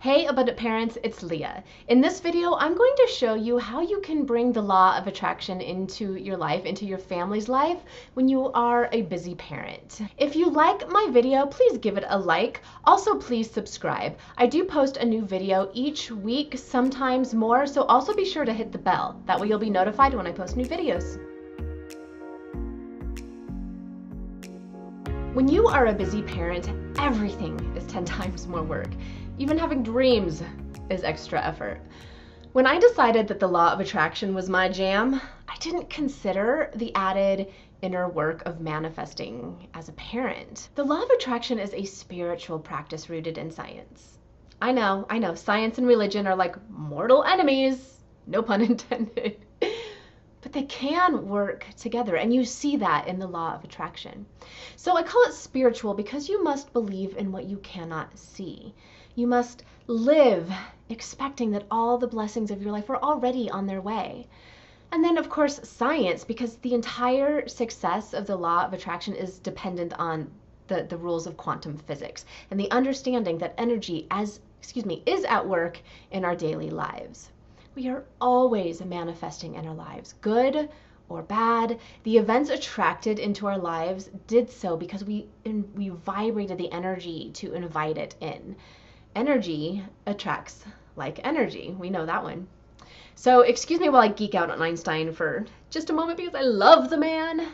Hey abundant parents, it's Leah. In this video, I'm going to show you how you can bring the law of attraction into your life, into your family's life, when you are a busy parent. If you like my video, please give it a like. Also, please subscribe. I do post a new video each week, sometimes more, so also be sure to hit the bell. That way you'll be notified when I post new videos. When you are a busy parent, everything is 10 times more work. Even having dreams is extra effort. When I decided that the law of attraction was my jam, I didn't consider the added inner work of manifesting as a parent. The law of attraction is a spiritual practice rooted in science. I know, science and religion are like mortal enemies, no pun intended. But they can work together, and you see that in the law of attraction. So I call it spiritual because you must believe in what you cannot see. You must live expecting that all the blessings of your life are already on their way. And then, of course, science, because the entire success of the law of attraction is dependent on the rules of quantum physics and the understanding that energy is at work in our daily lives. We are always manifesting in our lives, good or bad. The events attracted into our lives did so because we vibrated the energy to invite it in. Energy attracts like energy. We know that one. So excuse me while I geek out on Einstein for just a moment because I love the man.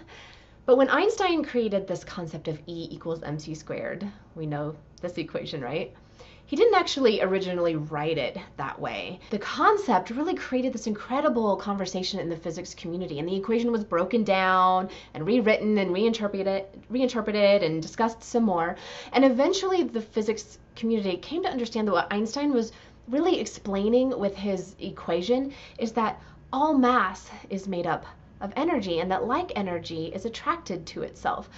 But when Einstein created this concept of E equals mc squared, we know this equation, right? He didn't actually originally write it that way. The concept really created this incredible conversation in the physics community, and the equation was broken down and rewritten and reinterpreted and discussed some more. And eventually the physics community came to understand that what Einstein was really explaining with his equation is that all mass is made up of energy, and that like energy is attracted to itself.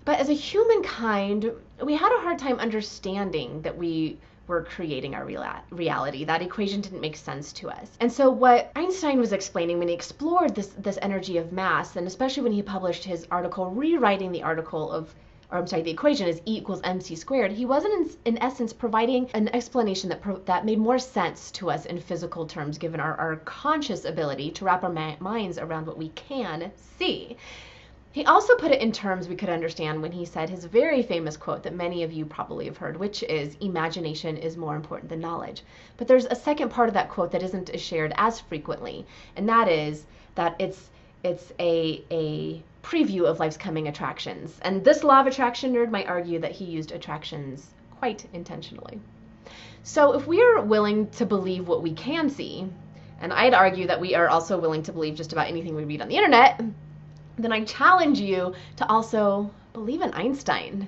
But as a humankind, we had a hard time understanding that we were creating our reality. That equation didn't make sense to us. And so what Einstein was explaining when he explored this energy of mass, and especially when he published his article rewriting the the equation as E equals mc squared, he wasn't in essence providing an explanation that made more sense to us in physical terms, given our conscious ability to wrap our minds around what we can see. He also put it in terms we could understand when he said his very famous quote that many of you probably have heard, which is, imagination is more important than knowledge. But there's a second part of that quote that isn't shared as frequently, and that is that it's a preview of life's coming attractions. And this law of attraction nerd might argue that he used attractions quite intentionally. So if we are willing to believe what we can see, and I'd argue that we are also willing to believe just about anything we read on the internet, then I challenge you to also believe in Einstein.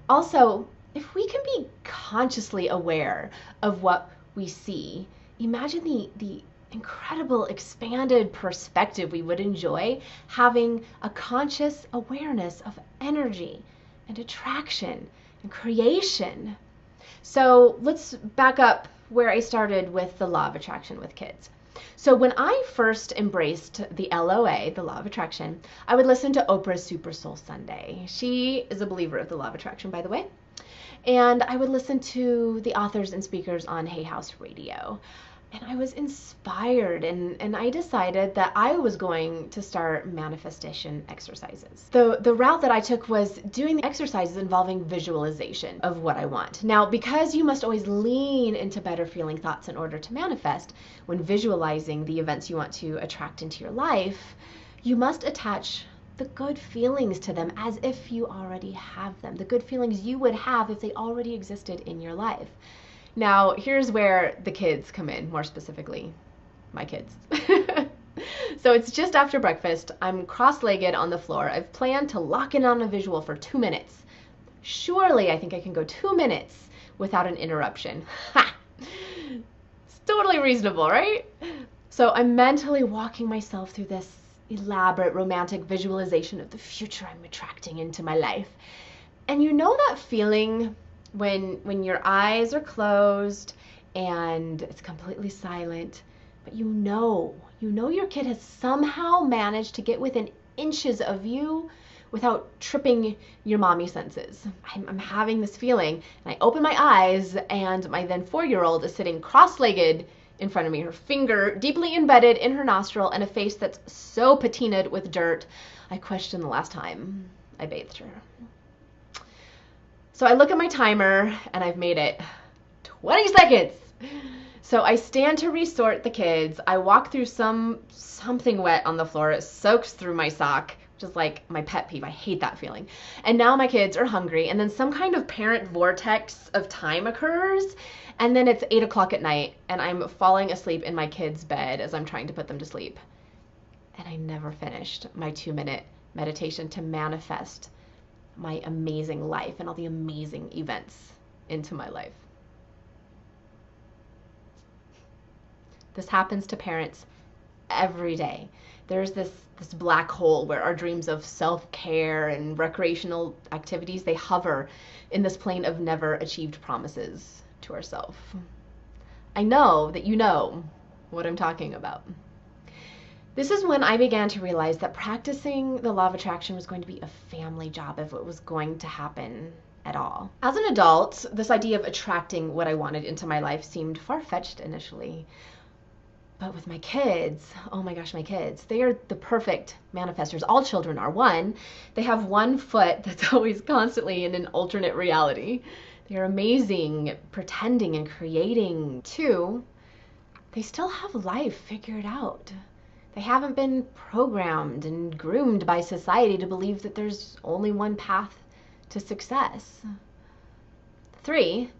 Also, if we can be consciously aware of what we see, imagine the incredible expanded perspective we would enjoy having a conscious awareness of energy and attraction and creation. So let's back up where I started with the law of attraction with kids. So when I first embraced the LOA, the law of attraction, I would listen to Oprah's Super Soul Sunday. She is a believer of the law of attraction, by the way. And I would listen to the authors and speakers on Hay House Radio. And I was inspired, and I decided that I was going to start manifestation exercises. The route that I took was doing the exercises involving visualization of what I want. Now, because you must always lean into better feeling thoughts in order to manifest, when visualizing the events you want to attract into your life, you must attach the good feelings to them as if you already have them, the good feelings you would have if they already existed in your life. Now, here's where the kids come in, more specifically, my kids. So it's just after breakfast. I'm cross-legged on the floor. I've planned to lock in on a visual for 2 minutes. Surely I think I can go 2 minutes without an interruption. Ha! It's totally reasonable, right? So I'm mentally walking myself through this elaborate romantic visualization of the future I'm attracting into my life. And you know that feeling when your eyes are closed and it's completely silent, but you know your kid has somehow managed to get within inches of you without tripping your mommy senses. I'm having this feeling, and I open my eyes, and my then 4-year-old is sitting cross-legged in front of me, her finger deeply embedded in her nostril, and a face that's so patinaed with dirt, I question the last time I bathed her. So I look at my timer, and I've made it 20 seconds. So I stand to resort the kids. I walk through something wet on the floor. It soaks through my sock, which is like my pet peeve. I hate that feeling. And now my kids are hungry, and then some kind of parent vortex of time occurs, and then it's 8 o'clock at night, and I'm falling asleep in my kids' bed as I'm trying to put them to sleep. And I never finished my 2-minute meditation to manifest my amazing life and all the amazing events into my life. This happens to parents every day. There's this black hole where our dreams of self-care and recreational activities, they hover in this plane of never achieved promises to ourselves. I know that you know what I'm talking about. This is when I began to realize that practicing the law of attraction was going to be a family job if it was going to happen at all. As an adult, this idea of attracting what I wanted into my life seemed far-fetched initially. But with my kids, oh my gosh, my kids, they are the perfect manifestors. All children are. One, they have one foot that's always constantly in an alternate reality. They're amazing at pretending and creating. Two, they still have life figured out. They haven't been programmed and groomed by society to believe that there's only one path to success. Three,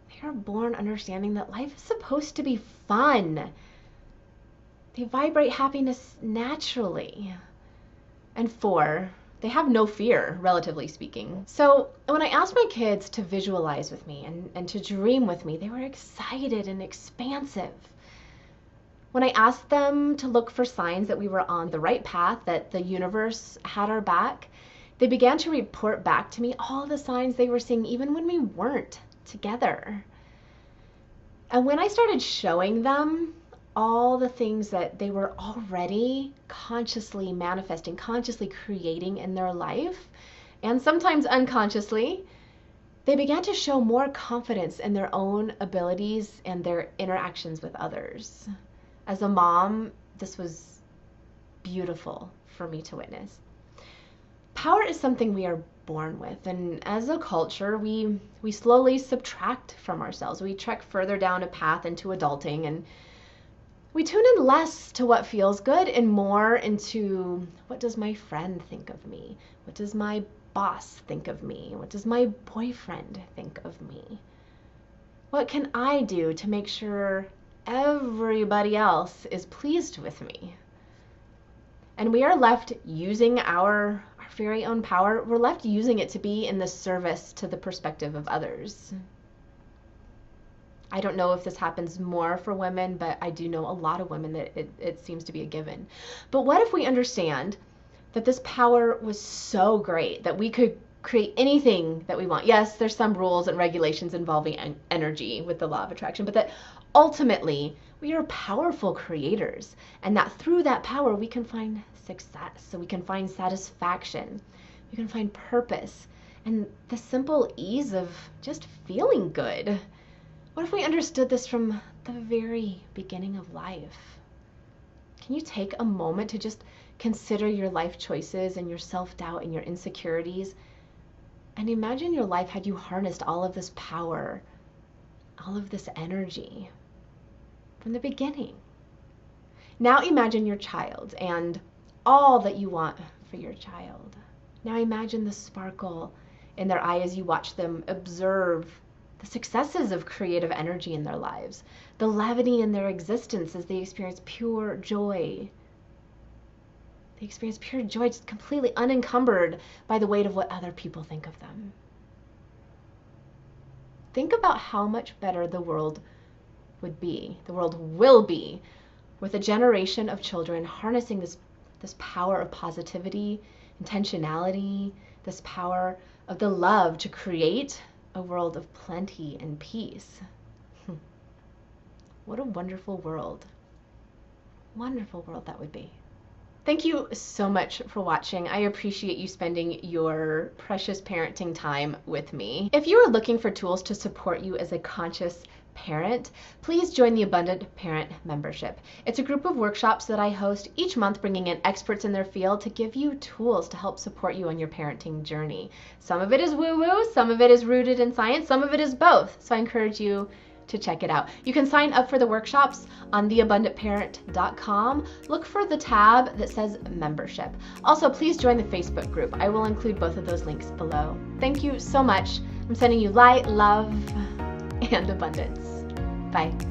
they are born understanding that life is supposed to be fun. They vibrate happiness naturally. And four, they have no fear, relatively speaking. So when I asked my kids to visualize with me and to dream with me, they were excited and expansive. When I asked them to look for signs that we were on the right path, that the universe had our back, they began to report back to me all the signs they were seeing even when we weren't together. And when I started showing them all the things that they were already consciously manifesting, consciously creating in their life, and sometimes unconsciously, they began to show more confidence in their own abilities and their interactions with others. As a mom, this was beautiful for me to witness. Power is something we are born with, and as a culture, we slowly subtract from ourselves. We trek further down a path into adulting, and we tune in less to what feels good and more into what does my friend think of me? What does my boss think of me? What does my boyfriend think of me? What can I do to make sure everybody else is pleased with me? And we are left using our very own power. We're left using it to be in the service to the perspective of others. I don't know if this happens more for women, but I do know a lot of women that it seems to be a given. But what if we understand that this power was so great that we could create anything that we want? Yes, there's some rules and regulations involving energy with the law of attraction, but that ultimately we are powerful creators, and that through that power we can find success, so we can find satisfaction, we can find purpose, and the simple ease of just feeling good. What if we understood this from the very beginning of life? Can you take a moment to just consider your life choices and your self-doubt and your insecurities, and imagine your life had you harnessed all of this power, all of this energy from the beginning? Now imagine your child and all that you want for your child. Now imagine the sparkle in their eye as you watch them observe the successes of creative energy in their lives, the levity in their existence as they experience pure joy. They experience pure joy, just completely unencumbered by the weight of what other people think of them. Think about how much better the world would be, the world will be, with a generation of children harnessing this power of positivity, intentionality, this power of the love to create a world of plenty and peace. What a wonderful world. Wonderful world that would be. Thank you so much for watching. I appreciate you spending your precious parenting time with me. If you are looking for tools to support you as a conscious parent, please join the Abundant Parent membership. It's a group of workshops that I host each month, bringing in experts in their field to give you tools to help support you on your parenting journey. Some of it is woo-woo, some of it is rooted in science, some of it is both. So I encourage you to check it out. You can sign up for the workshops on theabundantparent.com. Look for the tab that says membership. Also, please join the Facebook group. I will include both of those links below. Thank you so much. I'm sending you light, love, and abundance. Bye.